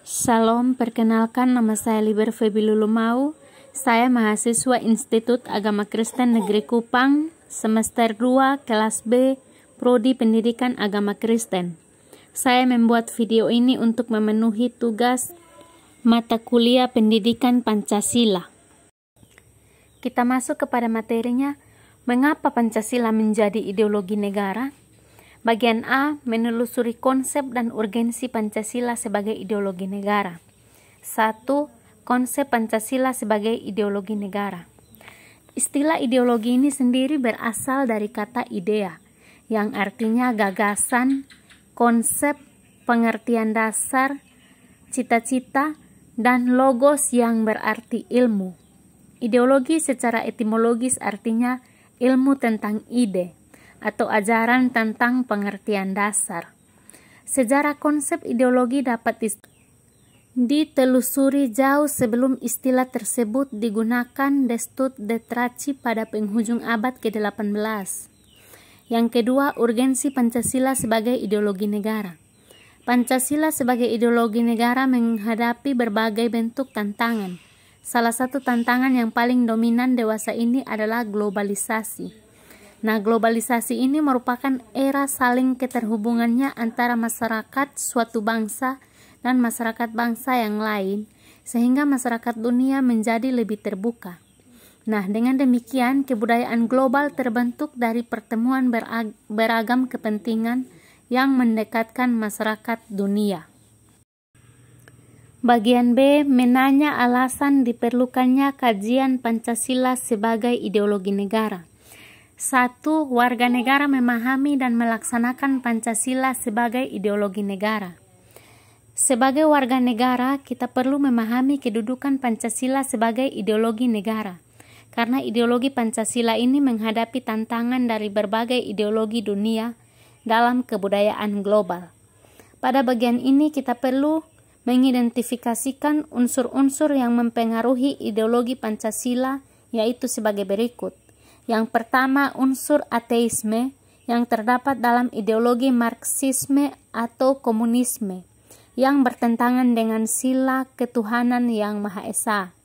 Salam, perkenalkan nama saya Liber Febi Lulumau. Saya mahasiswa Institut Agama Kristen Negeri Kupang, semester 2, kelas B, Prodi Pendidikan Agama Kristen. Saya membuat video ini untuk memenuhi tugas mata kuliah Pendidikan Pancasila. Kita masuk kepada materinya, mengapa Pancasila menjadi ideologi negara? Bagian A, menelusuri konsep dan urgensi Pancasila sebagai ideologi negara. 1. Konsep Pancasila sebagai ideologi negara. Istilah ideologi ini sendiri berasal dari kata idea, yang artinya gagasan, konsep, pengertian dasar, cita-cita, dan logos yang berarti ilmu. Ideologi secara etimologis artinya ilmu tentang ide, atau ajaran tentang pengertian dasar. Sejarah konsep ideologi dapat ditelusuri jauh sebelum istilah tersebut digunakan Destutt de Tracy pada penghujung abad ke-18. Yang kedua, urgensi Pancasila sebagai ideologi negara. Pancasila sebagai ideologi negara menghadapi berbagai bentuk tantangan. Salah satu tantangan yang paling dominan dewasa ini adalah globalisasi. Nah, globalisasi ini merupakan era saling keterhubungannya antara masyarakat suatu bangsa dan masyarakat bangsa yang lain, sehingga masyarakat dunia menjadi lebih terbuka. Nah, dengan demikian, kebudayaan global terbentuk dari pertemuan beragam kepentingan yang mendekatkan masyarakat dunia. Bagian B, menanya alasan diperlukannya kajian Pancasila sebagai ideologi negara. 1. Warga negara memahami dan melaksanakan Pancasila sebagai ideologi negara. Sebagai warga negara, kita perlu memahami kedudukan Pancasila sebagai ideologi negara, karena ideologi Pancasila ini menghadapi tantangan dari berbagai ideologi dunia dalam kebudayaan global. Pada bagian ini kita perlu mengidentifikasikan unsur-unsur yang mempengaruhi ideologi Pancasila, yaitu sebagai berikut. Yang pertama, unsur ateisme yang terdapat dalam ideologi Marxisme atau komunisme yang bertentangan dengan sila ketuhanan yang Maha Esa.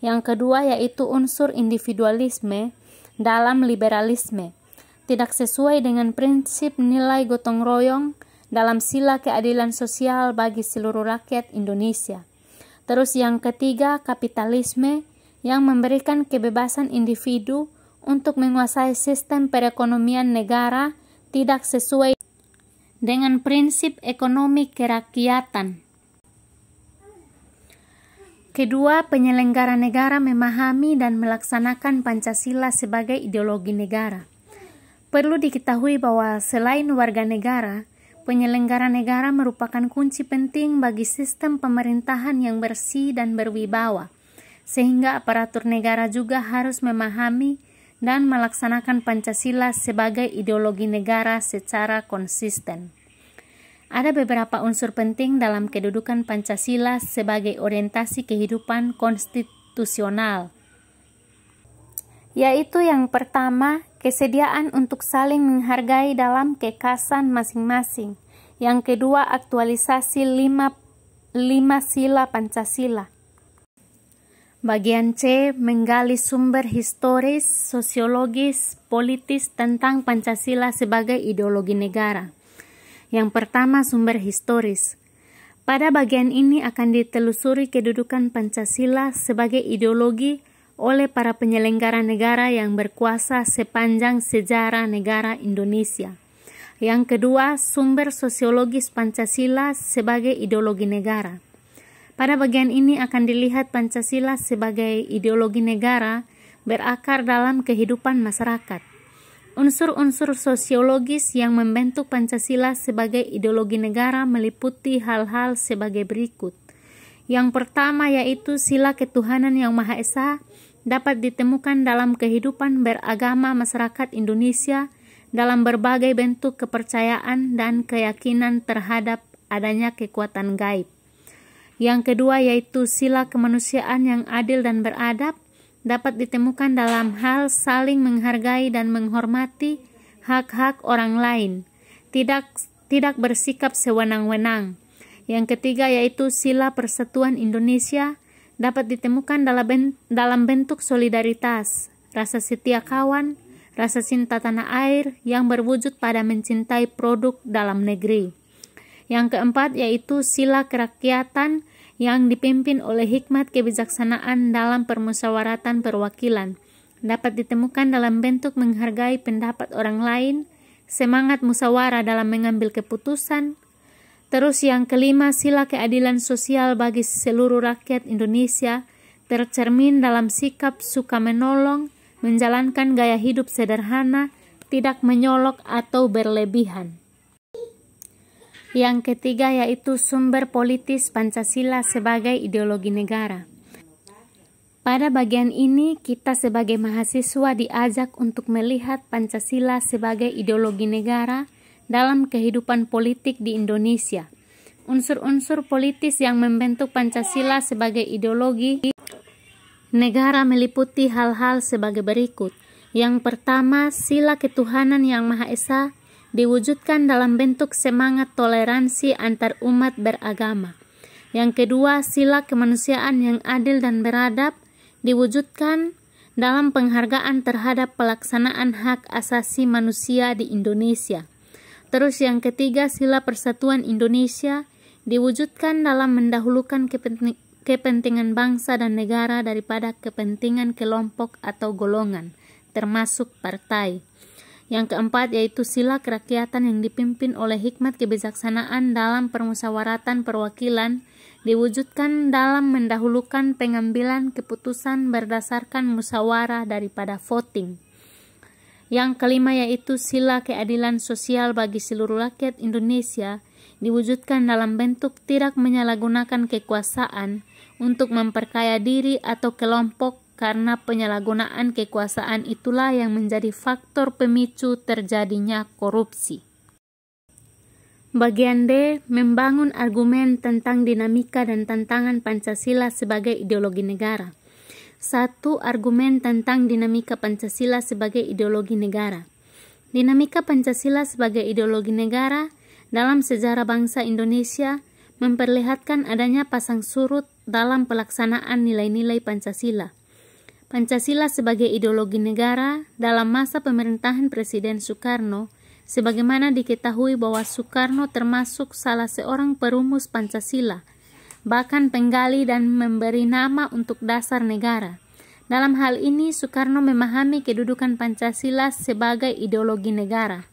Yang kedua yaitu unsur individualisme dalam liberalisme, tidak sesuai dengan prinsip nilai gotong royong dalam sila keadilan sosial bagi seluruh rakyat Indonesia. Terus yang ketiga, kapitalisme yang memberikan kebebasan individu untuk menguasai sistem perekonomian negara tidak sesuai dengan prinsip ekonomi kerakyatan. Kedua, penyelenggara negara memahami dan melaksanakan Pancasila sebagai ideologi negara. Perlu diketahui bahwa selain warga negara, penyelenggara negara merupakan kunci penting bagi sistem pemerintahan yang bersih dan berwibawa, sehingga aparatur negara juga harus memahami dan melaksanakan Pancasila sebagai ideologi negara secara konsisten. Ada beberapa unsur penting dalam kedudukan Pancasila sebagai orientasi kehidupan konstitusional, yaitu yang pertama, kesediaan untuk saling menghargai dalam kekhasan masing-masing. Yang kedua, aktualisasi lima sila Pancasila. Bagian C, menggali sumber historis, sosiologis, politis tentang Pancasila sebagai ideologi negara. Yang pertama, sumber historis. Pada bagian ini akan ditelusuri kedudukan Pancasila sebagai ideologi oleh para penyelenggara negara yang berkuasa sepanjang sejarah negara Indonesia. Yang kedua, sumber sosiologis Pancasila sebagai ideologi negara. Pada bagian ini akan dilihat Pancasila sebagai ideologi negara berakar dalam kehidupan masyarakat. Unsur-unsur sosiologis yang membentuk Pancasila sebagai ideologi negara meliputi hal-hal sebagai berikut. Yang pertama yaitu sila ketuhanan yang Maha Esa dapat ditemukan dalam kehidupan beragama masyarakat Indonesia dalam berbagai bentuk kepercayaan dan keyakinan terhadap adanya kekuatan gaib. Yang kedua yaitu sila kemanusiaan yang adil dan beradab dapat ditemukan dalam hal saling menghargai dan menghormati hak-hak orang lain, tidak bersikap sewenang-wenang. Yang ketiga yaitu sila persatuan Indonesia dapat ditemukan dalam bentuk solidaritas, rasa setia kawan, rasa cinta tanah air yang berwujud pada mencintai produk dalam negeri. Yang keempat yaitu sila kerakyatan yang dipimpin oleh hikmat kebijaksanaan dalam permusyawaratan perwakilan, dapat ditemukan dalam bentuk menghargai pendapat orang lain, semangat musyawarah dalam mengambil keputusan. Terus yang kelima, sila keadilan sosial bagi seluruh rakyat Indonesia tercermin dalam sikap suka menolong, menjalankan gaya hidup sederhana, tidak menyolok atau berlebihan. Yang ketiga yaitu sumber politis Pancasila sebagai ideologi negara. Pada bagian ini, kita sebagai mahasiswa diajak untuk melihat Pancasila sebagai ideologi negara dalam kehidupan politik di Indonesia. Unsur-unsur politis yang membentuk Pancasila sebagai ideologi negara meliputi hal-hal sebagai berikut. Yang pertama, sila ketuhanan yang Maha Esa diwujudkan dalam bentuk semangat toleransi antar umat beragama. Yang kedua, sila kemanusiaan yang adil dan beradab diwujudkan dalam penghargaan terhadap pelaksanaan hak asasi manusia di Indonesia. Terus yang ketiga, sila persatuan Indonesia diwujudkan dalam mendahulukan kepentingan bangsa dan negara daripada kepentingan kelompok atau golongan, termasuk partai. Yang keempat yaitu sila kerakyatan yang dipimpin oleh hikmat kebijaksanaan dalam permusyawaratan perwakilan diwujudkan dalam mendahulukan pengambilan keputusan berdasarkan musyawarah daripada voting. Yang kelima yaitu sila keadilan sosial bagi seluruh rakyat Indonesia diwujudkan dalam bentuk tidak menyalahgunakan kekuasaan untuk memperkaya diri atau kelompok, karena penyalahgunaan kekuasaan itulah yang menjadi faktor pemicu terjadinya korupsi. Bagian D, membangun argumen tentang dinamika dan tantangan Pancasila sebagai ideologi negara. 1. Argumen tentang dinamika Pancasila sebagai ideologi negara. Dinamika Pancasila sebagai ideologi negara dalam sejarah bangsa Indonesia memperlihatkan adanya pasang surut dalam pelaksanaan nilai-nilai Pancasila. Pancasila sebagai ideologi negara dalam masa pemerintahan Presiden Soekarno, sebagaimana diketahui bahwa Soekarno termasuk salah seorang perumus Pancasila, bahkan penggali dan memberi nama untuk dasar negara. Dalam hal ini, Soekarno memahami kedudukan Pancasila sebagai ideologi negara.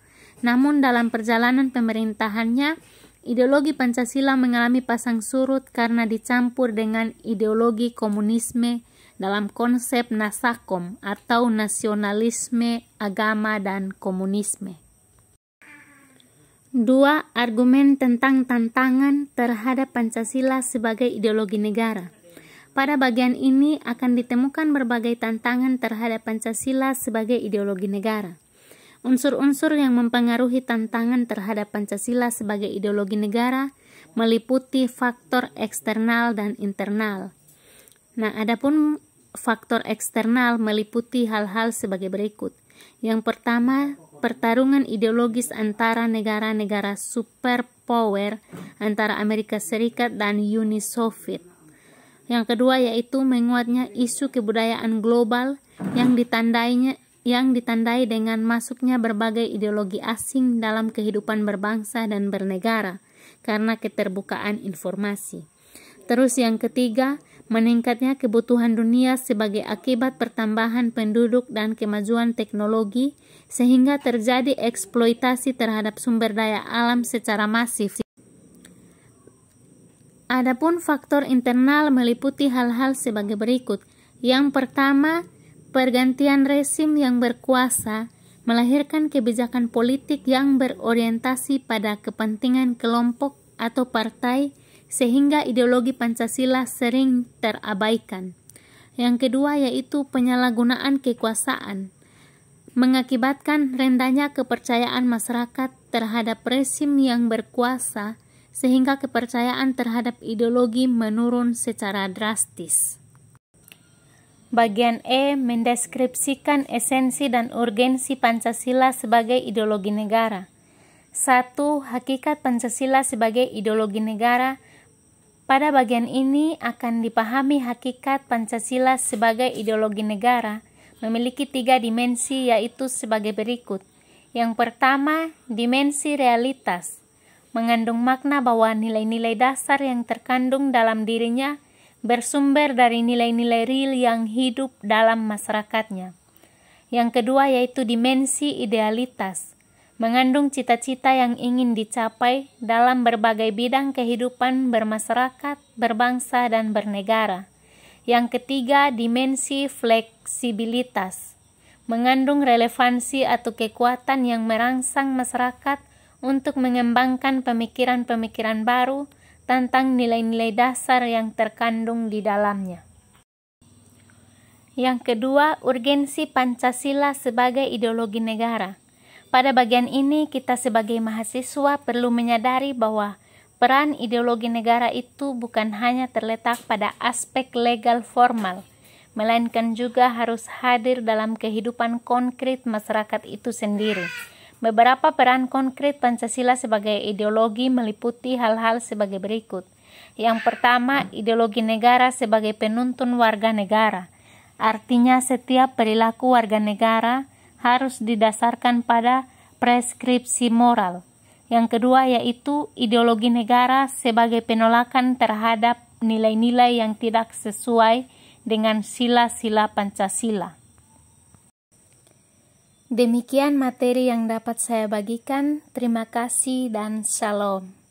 Namun dalam perjalanan pemerintahannya, ideologi Pancasila mengalami pasang surut karena dicampur dengan ideologi komunisme dalam konsep Nasakom atau nasionalisme, agama, dan komunisme. 2. Argumen tentang tantangan terhadap Pancasila sebagai ideologi negara. Pada bagian ini akan ditemukan berbagai tantangan terhadap Pancasila sebagai ideologi negara. Unsur-unsur yang mempengaruhi tantangan terhadap Pancasila sebagai ideologi negara meliputi faktor eksternal dan internal. Nah, adapun faktor eksternal meliputi hal-hal sebagai berikut. Yang pertama, pertarungan ideologis antara negara-negara superpower antara Amerika Serikat dan Uni Soviet. Yang kedua yaitu menguatnya isu kebudayaan global yang ditandai dengan masuknya berbagai ideologi asing dalam kehidupan berbangsa dan bernegara karena keterbukaan informasi. Terus yang ketiga, meningkatnya kebutuhan dunia sebagai akibat pertambahan penduduk dan kemajuan teknologi sehingga terjadi eksploitasi terhadap sumber daya alam secara masif. Adapun faktor internal meliputi hal-hal sebagai berikut. Yang pertama, pergantian rezim yang berkuasa melahirkan kebijakan politik yang berorientasi pada kepentingan kelompok atau partai sehingga ideologi Pancasila sering terabaikan. Yang kedua yaitu penyalahgunaan kekuasaan mengakibatkan rendahnya kepercayaan masyarakat terhadap rezim yang berkuasa sehingga kepercayaan terhadap ideologi menurun secara drastis. Bagian E mendeskripsikan esensi dan urgensi Pancasila sebagai ideologi negara. 1. Hakikat Pancasila sebagai ideologi negara Pada bagian ini akan dipahami hakikat Pancasila sebagai ideologi negara memiliki 3 dimensi, yaitu sebagai berikut. Yang pertama, dimensi realitas, mengandung makna bahwa nilai-nilai dasar yang terkandung dalam dirinya bersumber dari nilai-nilai real yang hidup dalam masyarakatnya. Yang kedua yaitu dimensi idealitas, mengandung cita-cita yang ingin dicapai dalam berbagai bidang kehidupan bermasyarakat, berbangsa, dan bernegara. Yang ketiga, dimensi fleksibilitas, mengandung relevansi atau kekuatan yang merangsang masyarakat untuk mengembangkan pemikiran-pemikiran baru tentang nilai-nilai dasar yang terkandung di dalamnya. Yang kedua, urgensi Pancasila sebagai ideologi negara. Pada bagian ini, kita sebagai mahasiswa perlu menyadari bahwa peran ideologi negara itu bukan hanya terletak pada aspek legal formal, melainkan juga harus hadir dalam kehidupan konkret masyarakat itu sendiri. Beberapa peran konkret Pancasila sebagai ideologi meliputi hal-hal sebagai berikut. Yang pertama, ideologi negara sebagai penuntun warga negara. Artinya setiap perilaku warga negara harus didasarkan pada preskripsi moral. Yang kedua yaitu ideologi negara sebagai penolakan terhadap nilai-nilai yang tidak sesuai dengan sila-sila Pancasila. Demikian materi yang dapat saya bagikan. Terima kasih dan shalom.